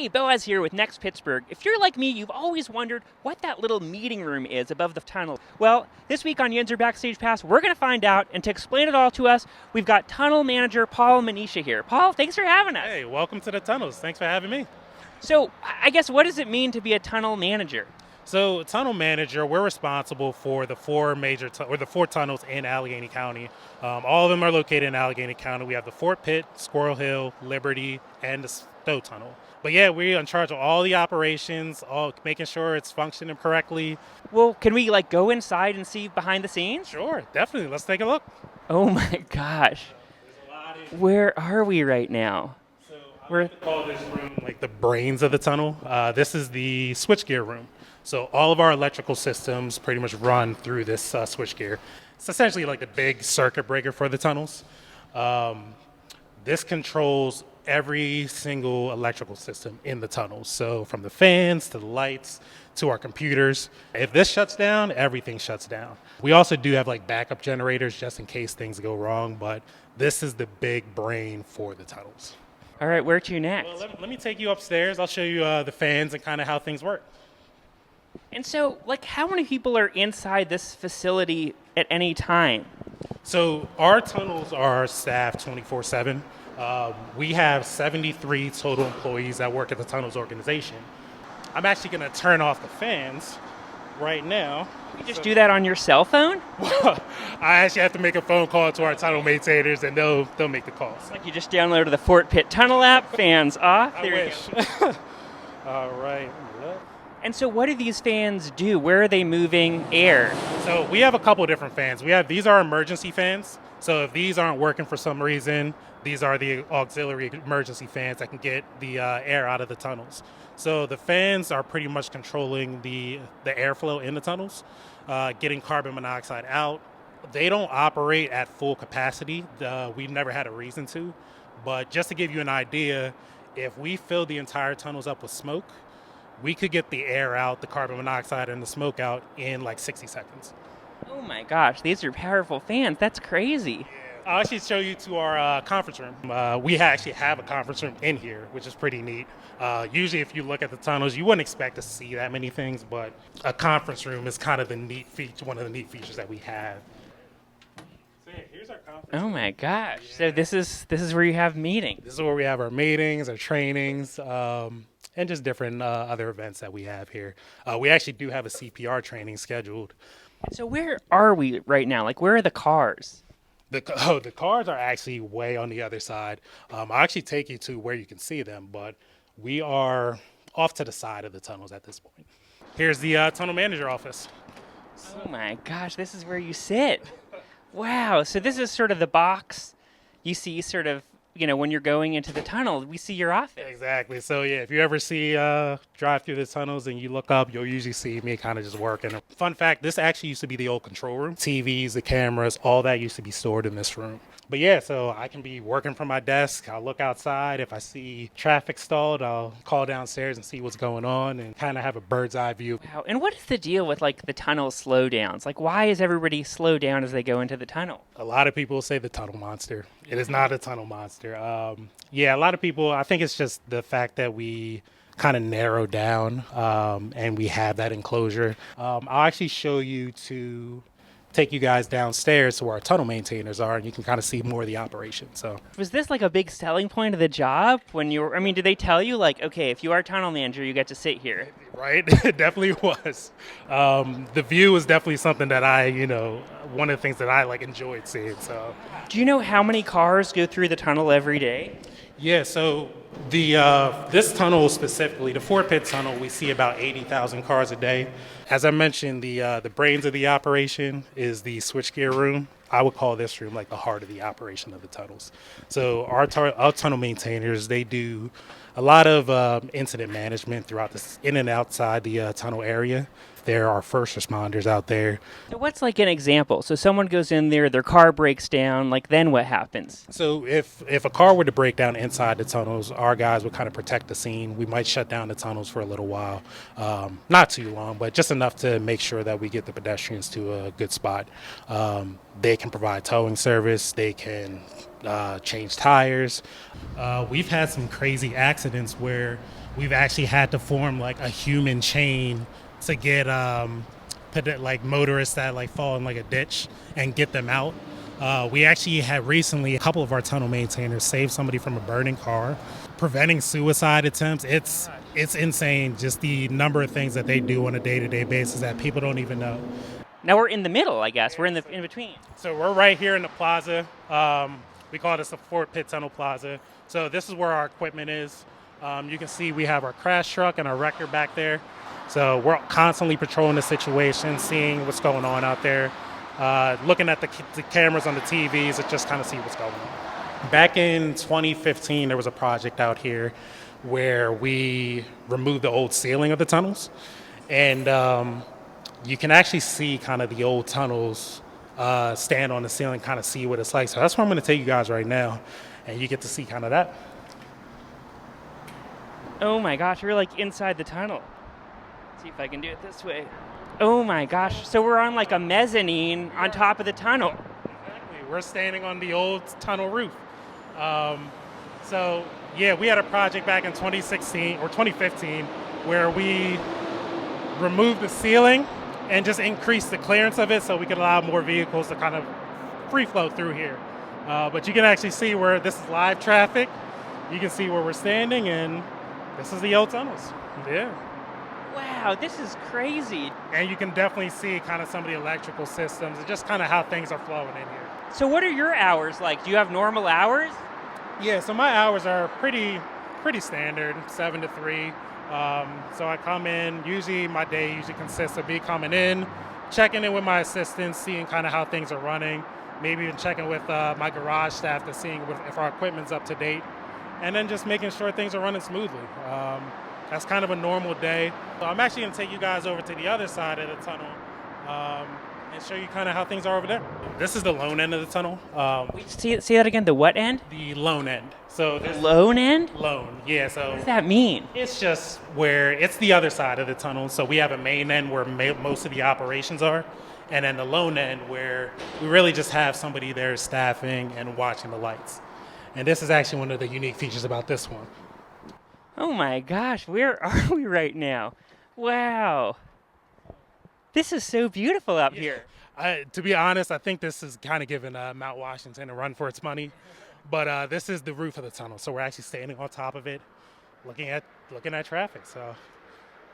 Hey, Boaz here with Next Pittsburgh. If you're like me, you've always wondered what that little meeting room is above the tunnel. Well, this week on Yinzer Backstage Pass, we're going to find out, and to explain it all to us, we've got tunnel manager Paul Manyisha here. Paul, thanks for having us. Hey, welcome to the tunnels. Thanks for having me. So, I guess, what does it mean to be a tunnel manager? So, tunnel manager, we're responsible for the four tunnels in Allegheny County. All of them are located in Allegheny County. We have the Fort Pitt, Squirrel Hill, Liberty, and the Stowe Tunnel. But yeah, we're in charge of all the operations, all making sure it's functioning correctly. Well, can we go inside and see behind the scenes? Sure, definitely. Let's take a look. Oh my gosh. Where are we right now? We call this room like the brains of the tunnel. This is the switchgear room. So all of our electrical systems pretty much run through this switchgear. It's essentially like the big circuit breaker for the tunnels. This controls every single electrical system in the tunnels. So from the fans to the lights to our computers. If this shuts down, everything shuts down. We also do have backup generators just in case things go wrong, but this is the big brain for the tunnels. All right, where to next? Well, let me take you upstairs. I'll show you the fans and kind of how things work. And so, how many people are inside this facility at any time? So our tunnels are staffed 24/7. We have 73 total employees that work at the tunnels organization. I'm actually going to turn off the fans right now. You just do that on your cell phone? I actually have to make a phone call to our tunnel maintainers, and they'll make the calls. You just downloaded the Fort Pitt Tunnel app, fans off. I wish. All right. And so what do these fans do? Where are they moving air? So we have a couple different fans. These are emergency fans. So if these aren't working for some reason, these are the auxiliary emergency fans that can get the air out of the tunnels. So the fans are pretty much controlling the airflow in the tunnels, getting carbon monoxide out. They don't operate at full capacity. We've never had a reason to. But just to give you an idea, if we fill the entire tunnels up with smoke, we could get the air out, the carbon monoxide and the smoke out in 60 seconds. Oh my gosh, these are powerful fans. That's crazy. I'll actually show you to our conference room. We actually have a conference room in here, which is pretty neat. Usually if you look at the tunnels, you wouldn't expect to see that many things, but a conference room is kind of the neat feature, one of the neat features that we have. So yeah, here's our conference room. Oh my gosh. Yeah. So this is where you have meetings. This is where we have our meetings, our trainings, and just different other events that we have here. We actually do have a CPR training scheduled. So where are we right now? Where are the cars? The cars are actually way on the other side. I'll actually take you to where you can see them, but we are off to the side of the tunnels at this point. Here's the tunnel manager office. Oh my gosh, this is where you sit. Wow, so this is sort of the box you see sort of, when you're going into the tunnel, we see your office. Exactly. So yeah, if you ever see drive through the tunnels and you look up, you'll usually see me kind of just working. Fun fact, this actually used to be the old control room. TVs, the cameras, all that used to be stored in this room. But yeah, so I can be working from my desk. I'll look outside. If I see traffic stalled, I'll call downstairs and see what's going on and kind of have a bird's eye view. Wow. And what is the deal with the tunnel slowdowns? Why is everybody slow down as they go into the tunnel? A lot of people say the tunnel monster. It is not a tunnel monster. Yeah, a lot of people, I think it's just the fact that we kind of narrow down and we have that enclosure. I'll actually show you to take you guys downstairs to where our tunnel maintainers are, and you can kind of see more of the operation. So was this a big selling point of the job when you were, did they tell you okay, if you are a tunnel manager, you get to sit here? Right. It definitely was. The view is definitely something that one of the things that I enjoyed seeing. So do you know how many cars go through the tunnel every day? Yeah, so this tunnel specifically, the Fort Pitt Tunnel, we see about 80,000 cars a day. As I mentioned, the brains of the operation is the switchgear room. I would call this room the heart of the operation of the tunnels. So our tunnel maintainers, they do a lot of incident management throughout in and outside the tunnel area. There are first responders out there. So what's an example? So someone goes in there, their car breaks down, then what happens? So if a car were to break down inside the tunnels, our guys would kind of protect the scene. We might shut down the tunnels for a little while. Not too long, but just enough to make sure that we get the pedestrians to a good spot. They can provide towing service. They can change tires. We've had some crazy accidents where we've actually had to form like a human chain to get like motorists that like fall in like a ditch and get them out. We actually had recently a couple of our tunnel maintainers save somebody from a burning car, preventing suicide attempts. It's insane just the number of things that they do on a day-to-day basis that people don't even know. Now we're in the middle, I guess. We're in between. So we're right here in the plaza. We call this the Fort Pitt Tunnel Plaza. So this is where our equipment is. You can see we have our crash truck and our wrecker back there. So we're constantly patrolling the situation, seeing what's going on out there, looking at the cameras on the TVs to just kind of see what's going on. Back in 2015, there was a project out here where we removed the old ceiling of the tunnels. And you can actually see kind of the old tunnels stand on the ceiling, kind of see what it's like. So that's where I'm going to take you guys right now, and you get to see kind of that. Oh my gosh, we're like inside the tunnel. Let's see if I can do it this way. Oh my gosh, so we're on like a mezzanine on top of the tunnel. Exactly, we're standing on the old tunnel roof. So yeah, we had a project back in 2016 or 2015 where we removed the ceiling and just increased the clearance of it so we could allow more vehicles to kind of free flow through here. But you can actually see where this is live traffic. You can see where we're standing, and this is the old tunnels. Yeah. Wow, this is crazy. And you can definitely see kind of some of the electrical systems and just kind of how things are flowing in here. So what are your hours like? Do you have normal hours? Yeah, so my hours are pretty standard, 7 to 3. So I come in, usually my day usually consists of me coming in, checking in with my assistants, seeing kind of how things are running, maybe even checking with my garage staff to seeing if our equipment's up to date, and then just making sure things are running smoothly. That's kind of a normal day. So I'm actually going to take you guys over to the other side of the tunnel and show you kind of how things are over there. This is the lone end of the tunnel. Wait, say that again, the what end? The lone end. So The lone end? Lone, yeah. So What does that mean? it's just where it's the other side of the tunnel. So we have a main end where most of the operations are, and then the lone end where we really just have somebody there staffing and watching the lights. And this is actually one of the unique features about this one. Oh my gosh, where are we right now? Wow. This is so beautiful up here. To be honest, I think this is kind of giving Mount Washington a run for its money. But this is the roof of the tunnel, so we're actually standing on top of it, looking at traffic. So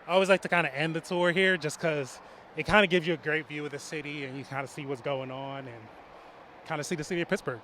I always like to kind of end the tour here, just because it kind of gives you a great view of the city, and you kind of see what's going on, and kind of see the city of Pittsburgh.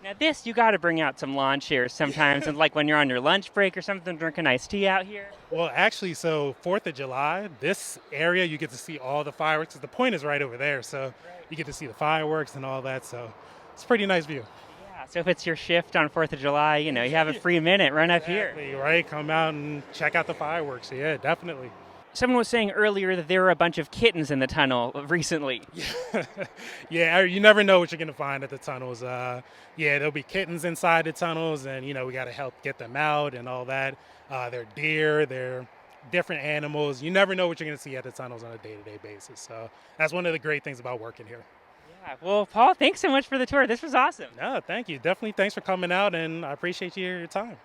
Now this, you got to bring out some lawn chairs sometimes, and like when you're on your lunch break or something, drink a nice tea out here. Well, actually, so 4th of July, this area, you get to see all the fireworks. The point is right over there, so you get to see the fireworks and all that, so it's a pretty nice view. Yeah, so if it's your shift on 4th of July, you know, you have a free minute, run up here. Exactly, right? Come out and check out the fireworks. Yeah, definitely. Someone was saying earlier that there were a bunch of kittens in the tunnel recently. Yeah, you never know what you're going to find at the tunnels. Yeah, there'll be kittens inside the tunnels, and, you know, we got to help get them out and all that. They're deer, they're different animals. You never know what you're going to see at the tunnels on a day-to-day basis. So that's one of the great things about working here. Yeah, well, Paul, thanks so much for the tour. This was awesome. No, thank you. Definitely thanks for coming out, and I appreciate your time.